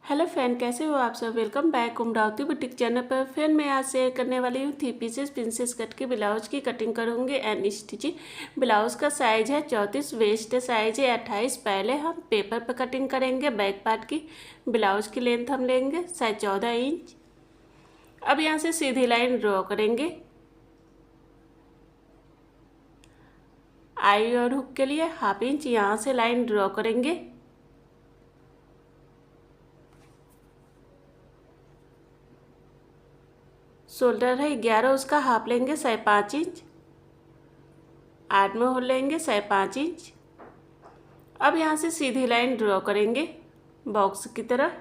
Hello friend, कैसे हो आप सब। Welcome back Umravati boutique channel पर। फ्रेंड मैं आज शेयर करने वाली हूँ 3 पीसेस प्रिंसेस कट के ब्लाउज की कटिंग करूँगी एंड स्टिचिंग। ब्लाउज का साइज़ है 34, वेस्ट साइज है 28। पहले हम पेपर पर कटिंग करेंगे बैक पार्ट की। ब्लाउज की लेंथ हम लेंगे साइज 14 इंच। अब यहाँ से सीधी लाइन ड्रॉ करेंगे। आई और हुक के लिए हाफ इंच यहाँ से लाइन ड्रॉ करेंगे। शोल्डर है 11, उसका हाफ लेंगे 5.5 इंच। 8 में होल लेंगे 5.5 इंच। अब यहाँ से सीधी लाइन ड्रॉ करेंगे बॉक्स की तरह।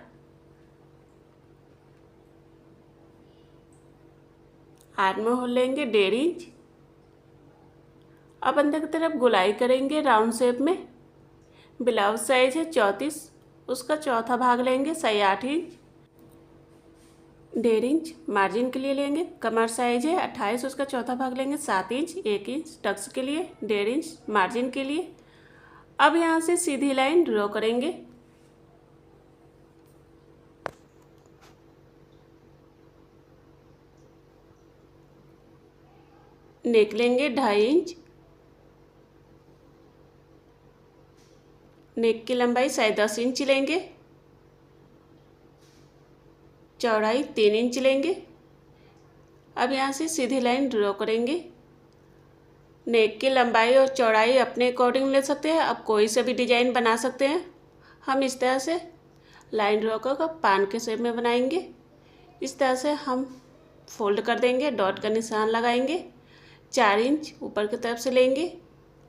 8 में होल लेंगे 1.5 इंच। अब अंदर की तरफ गोलाई करेंगे राउंड शेप में। ब्लाउज साइज है 34, उसका चौथा भाग लेंगे 8 इंच। 1.5 इंच मार्जिन के लिए लेंगे। कमर साइज है 28, उसका चौथा भाग लेंगे 7 इंच। 1 इंच टक्स के लिए, 1.5 इंच मार्जिन के लिए। अब यहाँ से सीधी लाइन ड्रॉ करेंगे। नेक लेंगे 2.5 इंच। नेक की लंबाई 10.5 इंच लेंगे। चौड़ाई 3 इंच लेंगे। अब यहाँ से सीधी लाइन ड्रॉ करेंगे। नेक की लंबाई और चौड़ाई अपने अकॉर्डिंग ले सकते हैं। अब कोई से भी डिजाइन बना सकते हैं। हम इस तरह से लाइन ड्रॉ कर पान के शेप में बनाएंगे। इस तरह से हम फोल्ड कर देंगे, डॉट का निशान लगाएंगे। 4 इंच ऊपर की तरफ से लेंगे।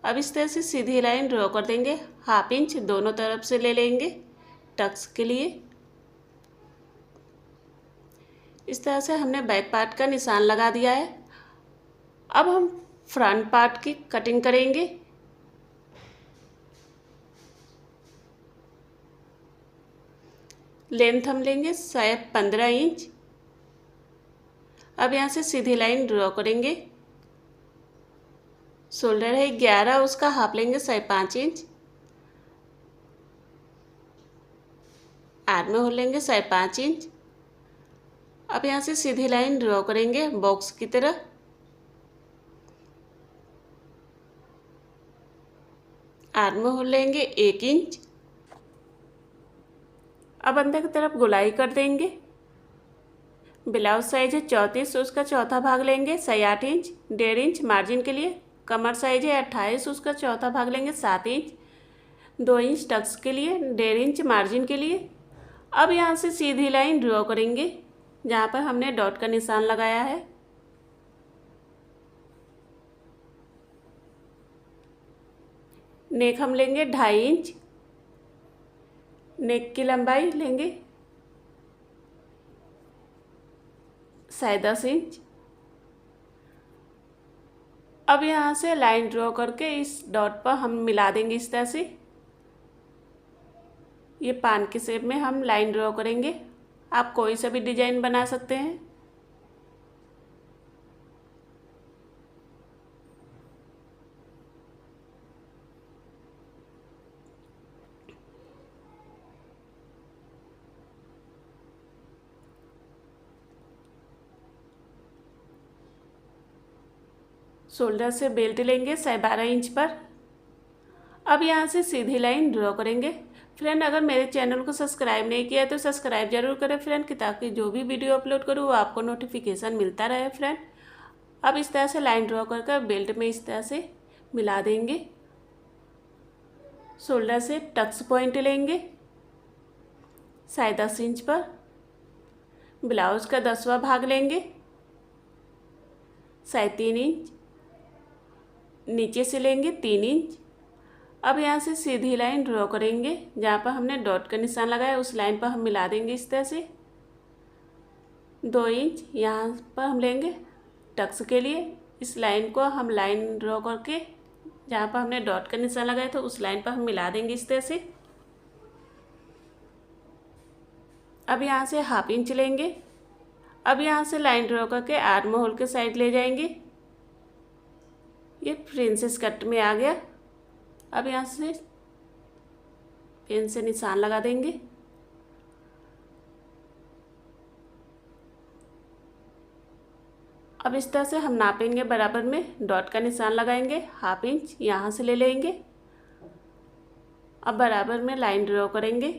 अब इस तरह से सीधी लाइन ड्रॉ कर देंगे। हाफ इंच दोनों तरफ से ले लेंगे टक्स के लिए। इस तरह से हमने बैक पार्ट का निशान लगा दिया है। अब हम फ्रंट पार्ट की कटिंग करेंगे। लेंथ हम लेंगे 15 इंच। अब यहाँ से सीधी लाइन ड्रॉ करेंगे। शोल्डर है 11, उसका हाफ लेंगे 5.5 इंच। 8 में होल लेंगे 5.5 इंच। अब यहाँ से सीधी लाइन ड्रॉ करेंगे बॉक्स की तरह। आर्म में होल लेंगे 1 इंच। अब अंदर की तरफ गोलाई कर देंगे। ब्लाउज साइज है 34, उसका चौथा भाग लेंगे 8 इंच। 1.5 इंच मार्जिन के लिए। कमर साइज है 28, उसका चौथा भाग लेंगे 7 इंच। 2 इंच टक्स के लिए, 1.5 इंच मार्जिन के लिए। अब यहाँ से सीधी लाइन ड्रॉ करेंगे जहाँ पर हमने डॉट का निशान लगाया है। नेक हम लेंगे 2.5 इंच। नेक की लंबाई लेंगे 10.5 इंच। अब यहाँ से लाइन ड्रॉ करके इस डॉट पर हम मिला देंगे इस तरह से। ये पान के शेप में हम लाइन ड्रॉ करेंगे। आप कोई सा भी डिजाइन बना सकते हैं। शोल्डर से बेल्ट लेंगे 12.5 इंच पर। अब यहाँ से सीधी लाइन ड्रॉ करेंगे। फ्रेंड अगर मेरे चैनल को सब्सक्राइब नहीं किया तो सब्सक्राइब जरूर करें फ्रेंड, कि ताकि जो भी वीडियो अपलोड करूँ वो आपको नोटिफिकेशन मिलता रहे फ्रेंड। अब इस तरह से लाइन ड्रॉ कर बेल्ट में इस तरह से मिला देंगे। शोल्डर से टक्स पॉइंट लेंगे 10.5 इंच पर। ब्लाउज का 10वां भाग लेंगे 3.5 इंच। नीचे से लेंगे 3 इंच। अब यहाँ से सीधी लाइन ड्रॉ करेंगे जहाँ पर हमने डॉट का निशान लगाया, उस लाइन पर हम मिला देंगे इस तरह से। 2 इंच यहाँ पर हम लेंगे टक्स के लिए। इस लाइन को हम लाइन ड्रॉ करके जहाँ पर हमने डॉट का निशान लगाया था उस लाइन पर हम मिला देंगे इस तरह से। अब यहाँ से हाफ इंच लेंगे। अब यहाँ से लाइन ड्रॉ करके आर्म होल के साइड ले जाएंगे। ये प्रिंसेस कट में आ गया। अब यहाँ से पेन से निशान लगा देंगे। अब इस तरह से हम नापेंगे, बराबर में डॉट का निशान लगाएंगे, 1/2 इंच यहाँ से ले लेंगे। अब बराबर में लाइन ड्रॉ करेंगे।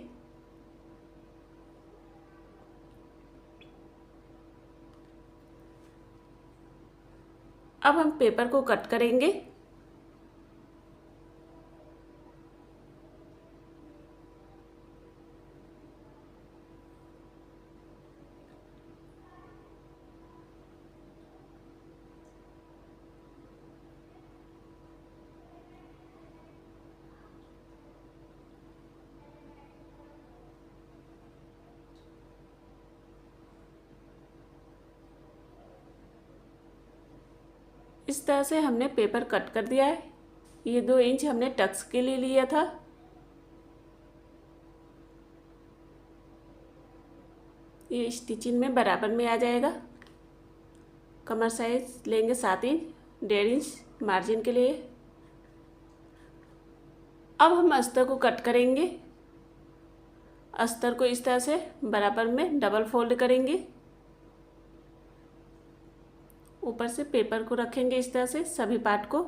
अब हम पेपर को कट करेंगे। इस तरह से हमने पेपर कट कर दिया है। ये 2 इंच हमने टक्स के लिए लिया था। ये स्टिचिंग में बराबर में आ जाएगा। कमर साइज लेंगे 7 इंच, 1.5 इंच मार्जिन के लिए। अब हम अस्तर को कट करेंगे। अस्तर को इस तरह से बराबर में डबल फोल्ड करेंगे। ऊपर से पेपर को रखेंगे इस तरह से सभी पार्ट को।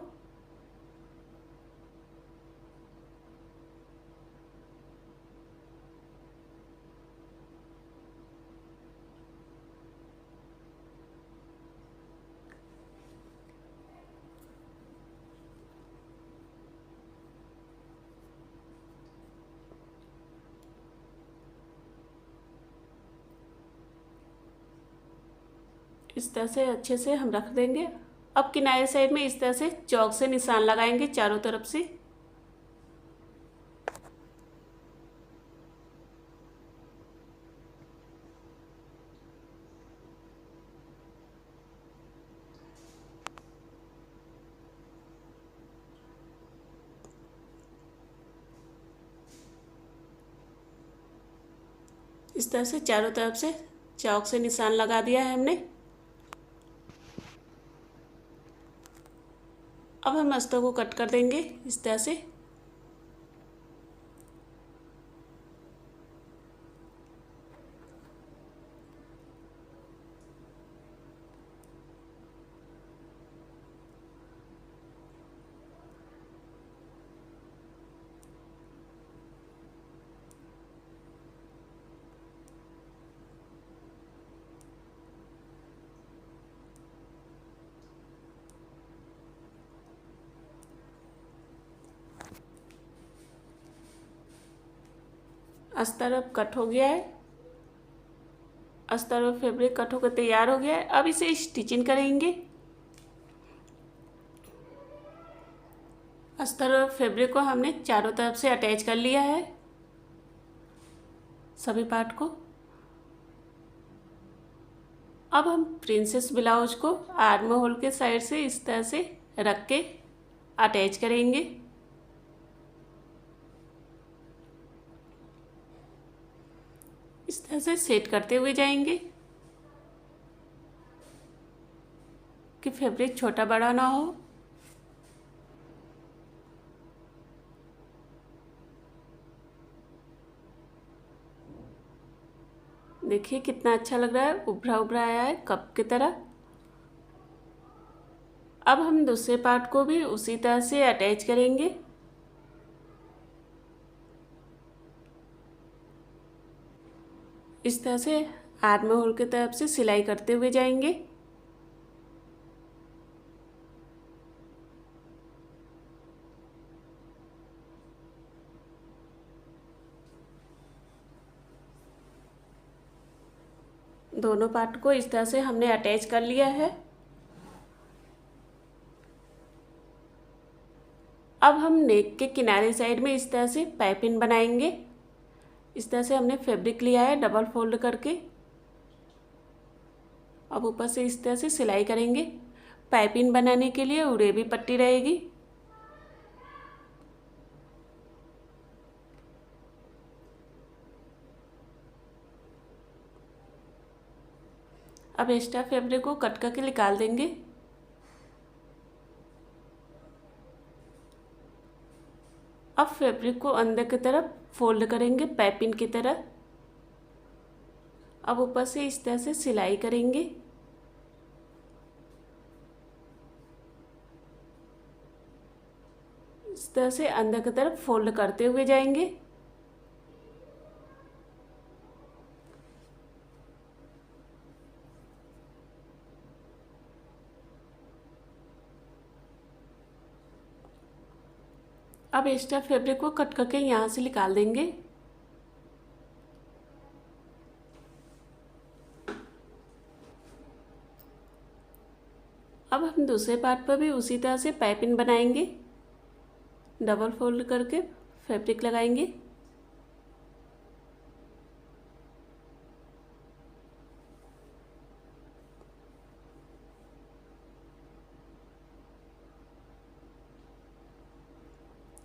इस तरह से अच्छे से हम रख देंगे। अब किनारे साइड में इस तरह से चौक से निशान लगाएंगे चारों तरफ से। इस तरह से चारों तरफ से चौक से निशान लगा दिया है हमने। अब हम अस्तर को कट कर देंगे इस तरह से। अस्तर अब कट हो गया है। अस्तर और फैब्रिक कट होकर तैयार हो गया है। अब इसे स्टिचिंग करेंगे। अस्तर और फैब्रिक को हमने चारों तरफ से अटैच कर लिया है सभी पार्ट को। अब हम प्रिंसेस ब्लाउज को आर्म होल के साइड से इस तरह से रख के अटैच करेंगे। इस तरह से सेट करते हुए जाएंगे कि फैब्रिक छोटा बड़ा ना हो। देखिए कितना अच्छा लग रहा है, उभरा उभरा आया है कप की तरह। अब हम दूसरे पार्ट को भी उसी तरह से अटैच करेंगे। इस तरह से आर्म होल की तरफ से सिलाई करते हुए जाएंगे। दोनों पार्ट को इस तरह से हमने अटैच कर लिया है। अब हम नेक के किनारे साइड में इस तरह से पाइपिंग बनाएंगे। इस तरह से हमने फैब्रिक लिया है डबल फोल्ड करके। अब ऊपर से इस तरह से सिलाई करेंगे। पाइपिंग बनाने के लिए उड़ेबी पट्टी रहेगी। अब एक्स्ट्रा फैब्रिक को कट करके निकाल देंगे। अब फैब्रिक को अंदर की तरफ फोल्ड करेंगे पाइपिंग की तरह। अब ऊपर से इस तरह से सिलाई करेंगे। तरह से अंदर की तरफ फोल्ड करते हुए जाएंगे। अब एक्स्ट्रा फैब्रिक को कट करके यहाँ से निकाल देंगे। अब हम दूसरे पार्ट पर भी उसी तरह से पाइपिंग बनाएंगे। डबल फोल्ड करके फैब्रिक लगाएंगे।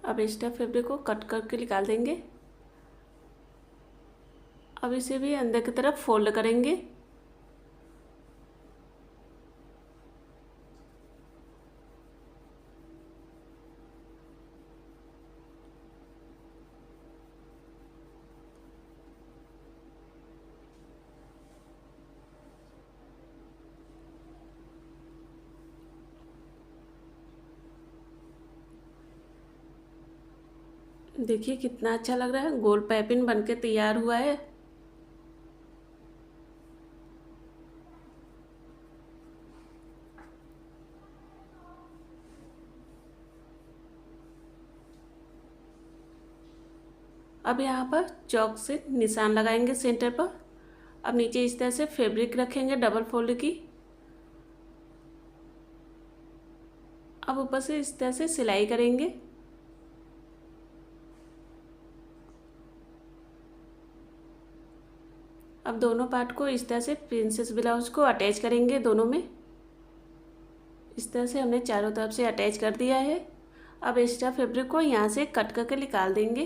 अब एक्स्ट्रा फैब्रिक को कट करके निकाल देंगे। अब इसे भी अंदर की तरफ फोल्ड करेंगे। देखिए कितना अच्छा लग रहा है, गोल पाइपिंग बनके तैयार हुआ है। अब यहाँ पर चौक से निशान लगाएंगे सेंटर पर। अब नीचे इस तरह से फैब्रिक रखेंगे डबल फोल्ड की। अब ऊपर से इस तरह से सिलाई करेंगे। अब दोनों पार्ट को इस तरह से प्रिंसेस ब्लाउज को अटैच करेंगे दोनों में। इस तरह से हमने चारों तरफ से अटैच कर दिया है। अब एक्स्ट्रा फैब्रिक को यहाँ से कट करके निकाल देंगे।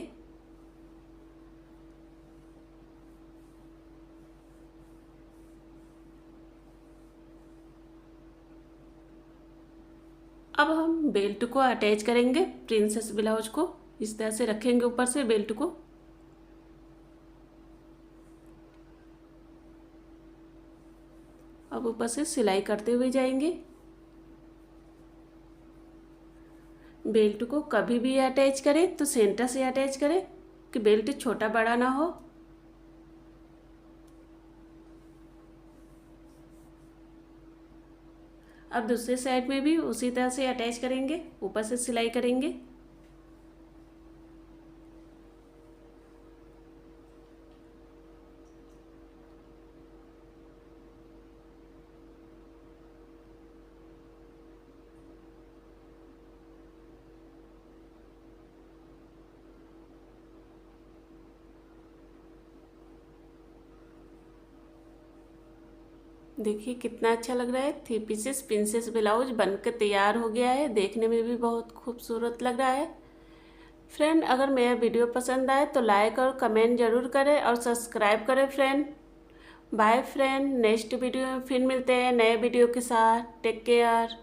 अब हम बेल्ट को अटैच करेंगे प्रिंसेस ब्लाउज को। इस तरह से रखेंगे ऊपर से बेल्ट को। अब ऊपर से सिलाई करते हुए जाएंगे। बेल्ट को कभी भी अटैच करें तो सेंटर से अटैच करें कि बेल्ट छोटा बड़ा ना हो। अब दूसरे साइड में भी उसी तरह से अटैच करेंगे, ऊपर से सिलाई करेंगे। देखिए कितना अच्छा लग रहा है। 3 पीसेस प्रिंसेस ब्लाउज बनकर तैयार हो गया है। देखने में भी बहुत खूबसूरत लग रहा है। फ्रेंड, अगर मेरा वीडियो पसंद आए तो लाइक और कमेंट ज़रूर करें और सब्सक्राइब करें friend. Bye friend, next video में फिर मिलते हैं नए वीडियो के साथ। Take care.